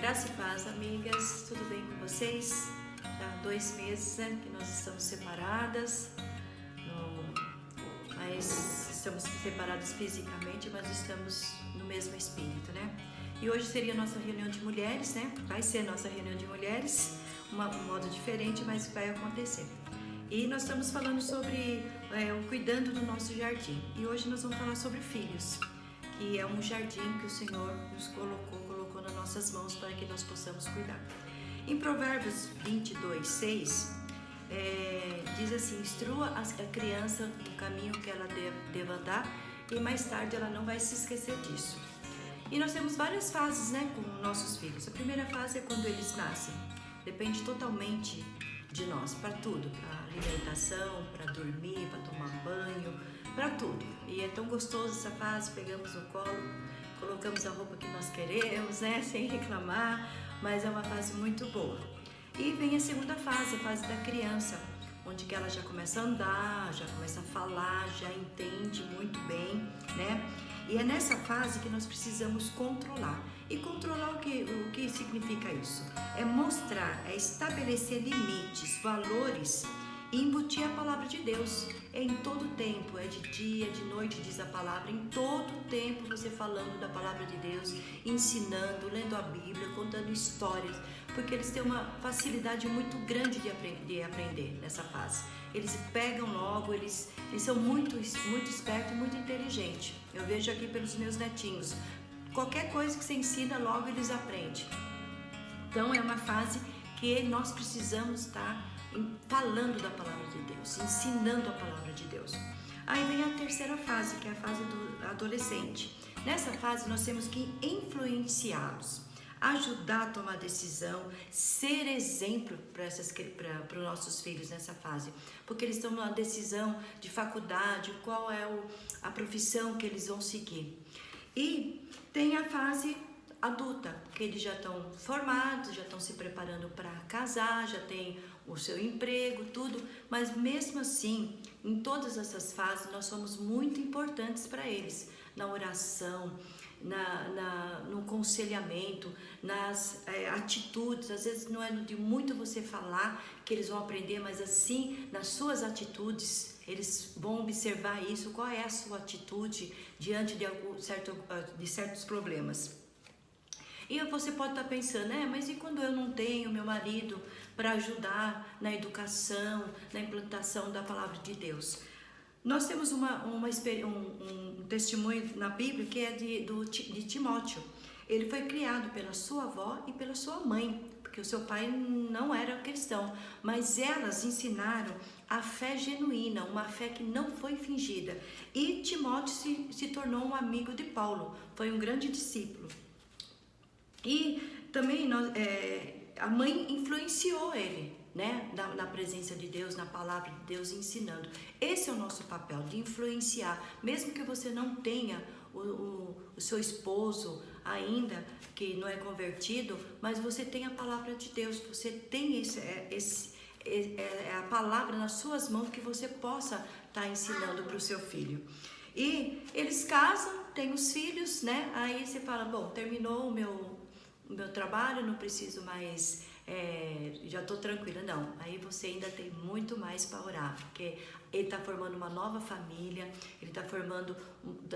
Graça e paz, amigas, tudo bem com vocês? Já há 2 meses que nós estamos separadas, mas estamos separadas fisicamente, mas estamos no mesmo espírito, né? E hoje seria a nossa reunião de mulheres, né? Vai ser a nossa reunião de mulheres, um modo diferente, mas vai acontecer. E nós estamos falando sobre o cuidando do nosso jardim. E hoje nós vamos falar sobre filhos, que é um jardim que o Senhor nos colocou nas nossas mãos para que nós possamos cuidar. Em Provérbios 22:6, diz assim: instrua a criança no caminho que ela deve andar e mais tarde ela não vai se esquecer disso. E nós temos várias fases, né, com nossos filhos. A primeira fase é quando eles nascem. Depende totalmente de nós, para tudo, para alimentação, para dormir, para tomar banho, para tudo. E é tão gostoso essa fase, pegamos no colo, colocamos a roupa que nós queremos, né, sem reclamar, mas é uma fase muito boa. E vem a segunda fase, a fase da criança, onde que ela já começa a andar, já começa a falar, já entende muito bem, né? E é nessa fase que nós precisamos controlar. E controlar o que significa isso? É mostrar, é estabelecer limites, valores e embutir a palavra de Deus. É em todo tempo, é de dia, de noite, diz a palavra. Em todo tempo você falando da palavra de Deus, ensinando, lendo a Bíblia, contando histórias, porque eles têm uma facilidade muito grande de aprender nessa fase. Eles pegam logo, eles são muito espertos e muito inteligentes. Eu vejo aqui pelos meus netinhos, qualquer coisa que você ensina, logo eles aprendem. Então é uma fase que nós precisamos estar falando da palavra de Deus, ensinando a palavra de Deus. Aí vem a terceira fase, que é a fase do adolescente. Nessa fase nós temos que influenciá-los, ajudar a tomar decisão, ser exemplo para os nossos filhos nessa fase, porque eles estão numa decisão de faculdade, qual é a profissão que eles vão seguir. E tem a fase adulta, que eles já estão formados, já estão se preparando para casar, já tem o seu emprego, tudo, mas mesmo assim, em todas essas fases, nós somos muito importantes para eles, na oração, no conselhamento, nas atitudes. Às vezes não é de muito você falar que eles vão aprender, mas assim, nas suas atitudes, eles vão observar isso, qual é a sua atitude diante de certos problemas. E você pode estar pensando, mas e quando eu não tenho meu marido para ajudar na educação, na implantação da palavra de Deus? Nós temos um testemunho na Bíblia que é de Timóteo. Ele foi criado pela sua avó e pela sua mãe, porque o seu pai não era cristão, mas elas ensinaram a fé genuína, uma fé que não foi fingida. E Timóteo se tornou um amigo de Paulo, foi um grande discípulo. E também a mãe influenciou ele, né? Na presença de Deus, na palavra de Deus, ensinando. Esse é o nosso papel, de influenciar. Mesmo que você não tenha o seu esposo ainda, que não é convertido, mas você tem a palavra de Deus, você tem a palavra nas suas mãos que você possa estar ensinando para o seu filho. E eles casam, têm os filhos, né? Aí você fala, bom, terminou o meu trabalho, não preciso mais, já estou tranquila. Não, aí você ainda tem muito mais para orar, porque ele está formando uma nova família, ele está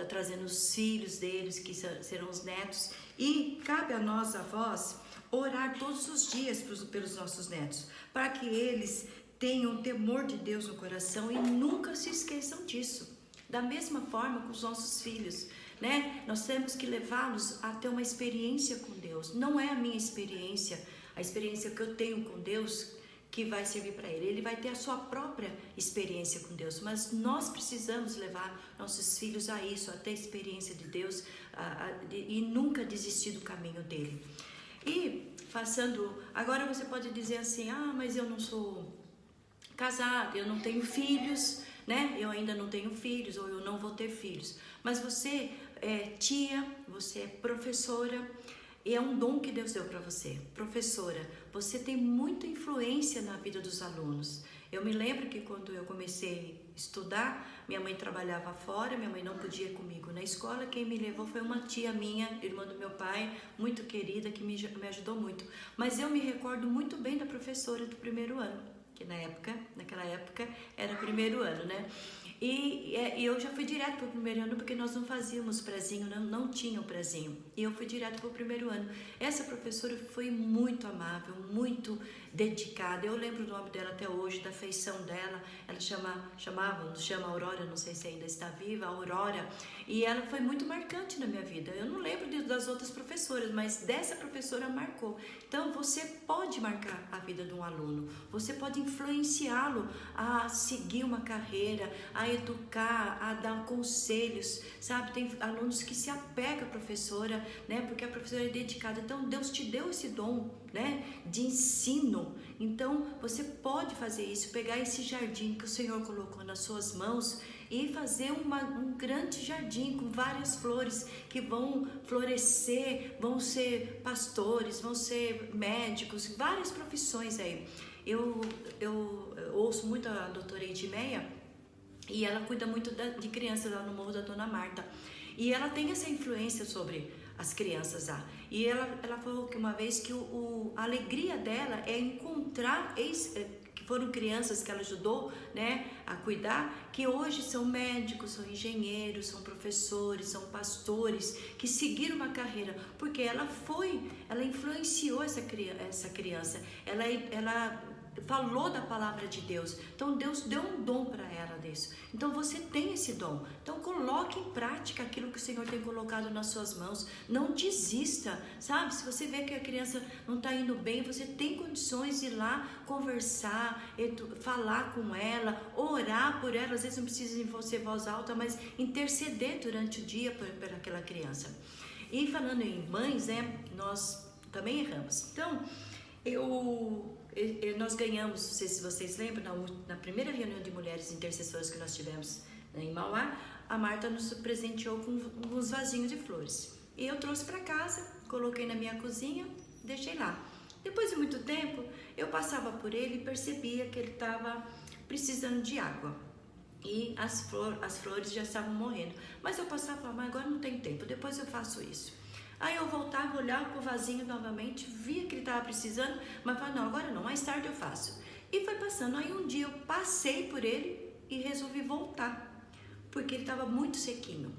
trazendo os filhos deles, que serão os netos, e cabe a nós, avós, orar todos os dias pelos nossos netos, para que eles tenham temor de Deus no coração e nunca se esqueçam disso. Da mesma forma com os nossos filhos, né? Nós temos que levá-los a ter uma experiência com Deus. Não é a minha experiência, a experiência que eu tenho com Deus, que vai servir para ele. Ele vai ter a sua própria experiência com Deus, mas nós precisamos levar nossos filhos a isso, a ter experiência de Deus e nunca desistir do caminho dele. E agora você pode dizer assim, mas eu não sou casado, eu não tenho filhos, né? Eu ainda não tenho filhos, ou eu não vou ter filhos. Mas você é tia, você é professora, E é um dom que Deus deu para você. Professora, você tem muita influência na vida dos alunos. Eu me lembro que quando eu comecei a estudar, minha mãe trabalhava fora, minha mãe não podia ir comigo na escola. Quem me levou foi uma tia minha, irmã do meu pai, muito querida, que me ajudou muito. Mas eu me recordo muito bem da professora do primeiro ano, que naquela época era primeiro ano, né? E eu já fui direto para o primeiro ano, porque nós não fazíamos prezinho, não tinha o prezinho. E eu fui direto para o primeiro ano. Essa professora foi muito amável, muito dedicada. Eu lembro o nome dela até hoje, da feição dela. Ela chama Aurora, não sei se ainda está viva, Aurora. E ela foi muito marcante na minha vida. Eu não lembro das outras professoras, mas dessa professora marcou. Então, você pode marcar a vida de um aluno. Você pode influenciá-lo a seguir uma carreira, a educar, a dar conselhos, sabe? Tem alunos que se apegam à professora, né? Porque a professora é dedicada. Então, Deus te deu esse dom, né? De ensino. Então, você pode fazer isso, pegar esse jardim que o Senhor colocou nas suas mãos e fazer um grande jardim com várias flores que vão florescer, vão ser pastores, vão ser médicos, várias profissões aí. Eu ouço muito a doutora Edmeia, e ela cuida muito de crianças lá no Morro da Dona Marta. E ela tem essa influência sobre as crianças lá. E ela falou que uma vez que a alegria dela é encontrar que foram crianças que ela ajudou, né, a cuidar, que hoje são médicos, são engenheiros, são professores, são pastores, que seguiram uma carreira, porque ela influenciou essa criança, ela falou da palavra de Deus. Então Deus deu um dom para ela disso. Então você tem esse dom. Então coloque em prática aquilo que o Senhor tem colocado nas suas mãos. Não desista, sabe? Se você vê que a criança não está indo bem, você tem condições de ir lá conversar, falar com ela, orar por ela. Às vezes não precisa de você em voz alta, mas interceder durante o dia por aquela criança. E falando em mães, né? Nós também erramos. Então nós ganhamos, não sei se vocês lembram, na primeira reunião de mulheres intercessoras que nós tivemos em Mauá, a Marta nos presenteou com uns vasinhos de flores. E eu trouxe para casa, coloquei na minha cozinha, deixei lá. Depois de muito tempo, eu passava por ele e percebia que ele estava precisando de água. E as flores já estavam morrendo. Mas eu passava e falava, mas agora não tem tempo, depois eu faço isso. Aí eu voltava, olhava pro vasinho novamente, via que ele estava precisando, mas falava, não, agora não, mais tarde eu faço. E foi passando. Aí um dia eu passei por ele e resolvi voltar, porque ele estava muito sequinho.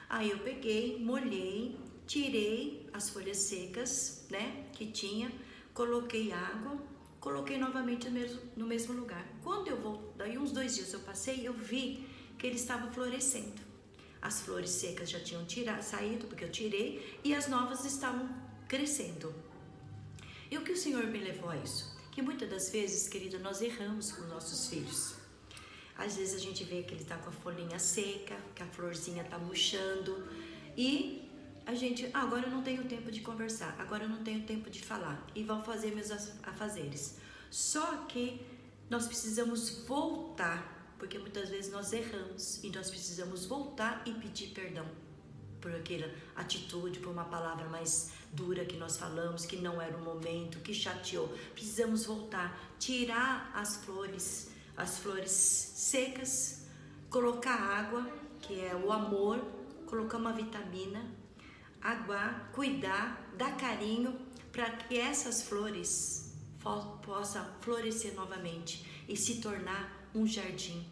Aí eu peguei, molhei, tirei as folhas secas, né, que tinha, coloquei água, coloquei novamente no mesmo lugar. Quando eu voltei, daí uns 2 dias eu passei, eu vi que ele estava florescendo. As flores secas já tinham saído, porque eu tirei, e as novas estavam crescendo. E o que o Senhor me levou a isso? Que muitas das vezes, querida, nós erramos com nossos filhos. Às vezes a gente vê que ele está com a folhinha seca, que a florzinha está murchando, e a gente, agora eu não tenho tempo de conversar, agora eu não tenho tempo de falar, e vão fazer meus afazeres. Só que nós precisamos voltar, porque muitas vezes nós erramos e nós precisamos voltar e pedir perdão por aquela atitude, por uma palavra mais dura que nós falamos, que não era o momento, que chateou. Precisamos voltar, tirar as flores secas, colocar água, que é o amor, colocar uma vitamina, aguar, cuidar, dar carinho, para que essas flores possam florescer novamente e se tornar um jardim.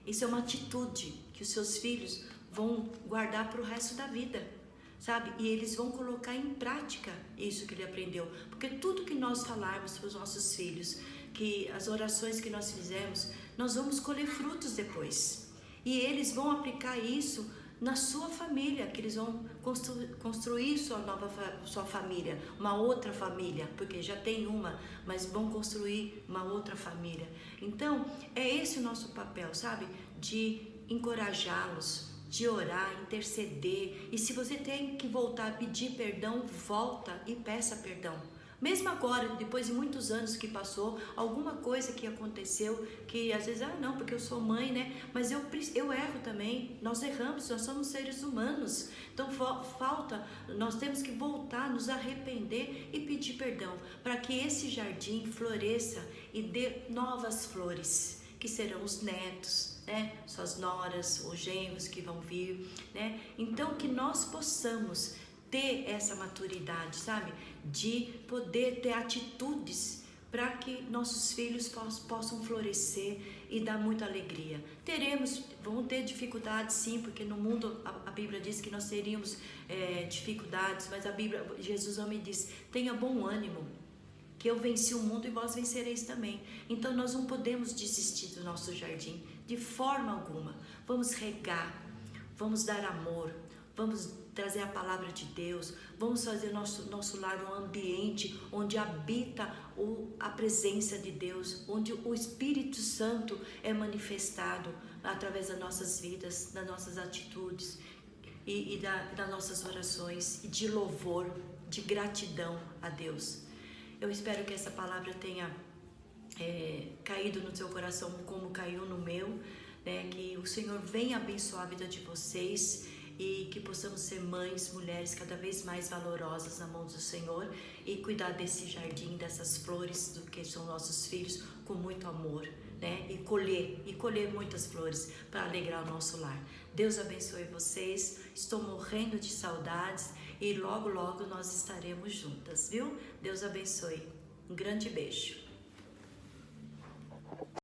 Isso é uma atitude que os seus filhos vão guardar para o resto da vida, sabe? E eles vão colocar em prática isso que ele aprendeu. Porque tudo que nós falarmos para os nossos filhos, que as orações que nós fizermos, nós vamos colher frutos depois. E eles vão aplicar isso na sua família, que eles vão construir sua família, uma outra família, porque já tem uma, mas vão construir uma outra família. Então, é esse o nosso papel, sabe? De encorajá-los, de orar, interceder. E se você tem que voltar a pedir perdão, volta e peça perdão. Mesmo agora, depois de muitos anos que passou, alguma coisa que aconteceu, que às vezes, não, porque eu sou mãe, né? Mas eu erro também, nós erramos, nós somos seres humanos. Então nós temos que voltar, nos arrepender e pedir perdão, para que esse jardim floresça e dê novas flores, que serão os netos, né? Suas noras, os genros que vão vir, né? Então que nós possamos ter essa maturidade, sabe? De poder ter atitudes para que nossos filhos possam florescer e dar muita alegria. Vão ter dificuldades sim, porque no mundo a Bíblia diz que nós teríamos dificuldades, mas Jesus me diz, tenha bom ânimo, que eu venci o mundo e vós vencereis também. Então nós não podemos desistir do nosso jardim, de forma alguma. Vamos regar, vamos dar amor, vamos trazer a palavra de Deus, vamos fazer nosso lar um ambiente onde habita a presença de Deus, onde o Espírito Santo é manifestado através das nossas vidas, das nossas atitudes e das nossas orações, e de louvor, de gratidão a Deus. Eu espero que essa palavra tenha caído no seu coração como caiu no meu, né? Que o Senhor venha abençoar a vida de vocês e que possamos ser mães, mulheres cada vez mais valorosas na mão do Senhor e cuidar desse jardim, dessas flores do que são nossos filhos com muito amor, né? E colher muitas flores para alegrar o nosso lar. Deus abençoe vocês. Estou morrendo de saudades e logo nós estaremos juntas, viu? Deus abençoe. Um grande beijo.